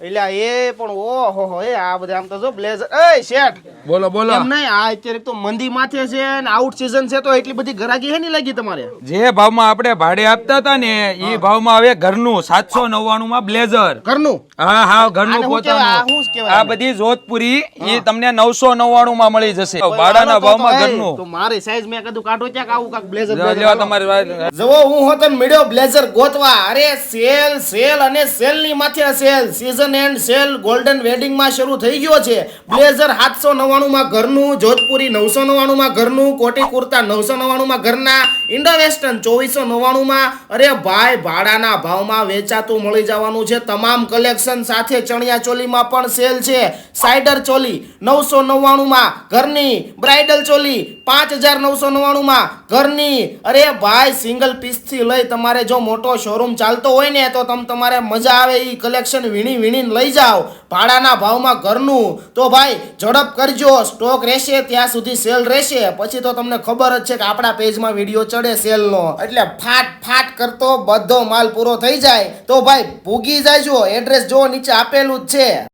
એટલે એ પણ ઓહો એ આ બધા આમ તો જો બ્લેઝર એ શેઠ બોલો બોલો. એમ નહીં આ અત્યારે તો મંદી માથે છે ને આઉટ સીઝન છે તો એટલી બધી ગરાગી હે નહીં લાગી તમારે જે ભાવમાં આપણે ભાડે આપતા હતા ને એ ભાવમાં હવે ઘરનું 799 માં બ્લેઝર. ઘરનું હા હા ઘરનું આને હું કહેવાય? આ પોતાનું. શું કહેવાય? આ બધી જોધપુરી એ તમને 999 માં મળી જશે. ભાડાના ભાવમાં ઘરનું. તો મારી સાઈઝ મેં કીધું કાઢો ક્યાંક આવું કાક બ્લેઝર લ્યો તમારી વાત. જવો હું હોતન મળ્યો બ્લેઝર ગોતવા અરે સેલ અને સેલ ની માથે cell season and cell golden wedding માં શરૂ થઈ ગયો છે. બ્લેઝર 799 માં ઘરનું, જોધપુરી 999 માં ઘરનું, કોટી કુર્તા 999 માં ઘરના, ઇન્ડો વેસ્ટર્ન 2499 માં. અરે ભાઈ ભાડાના ભાવમાં વેચાતું મળી જવાનું છે તમામ કલેક્શન સાથે. ચણિયા ચોલીમાં પણ સેલ છે. સાઇડર ચોલી 999 માં ઘરની, બ્રાઇડલ ચોલી 5999 માં ઘરની. અરે ભાઈ સિંગલ પીસ થી લઈ તમારે જો મોટો શોરૂમ ચાલતો હોય ને તો તમારે મજા આવે ઈ કલેક્શન વીણીને લઈ જાઓ ભાડાના ભાવમાં ઘરનું. તો ભાઈ ઝડપ કરજો, સ્ટોક રહેશે ત્યાં સુધી સેલ રહેશે. પછી તો તમને ખબર જ છે કે આપણા પેજમાં વિડીયો ચડે સેલનો એટલે ફાટ કરતો બધો માલ પૂરો થઈ જાય. તો ભાઈ ભૂગી જાયજો. એડ્રેસ જો નીચે આપેલું જ છે.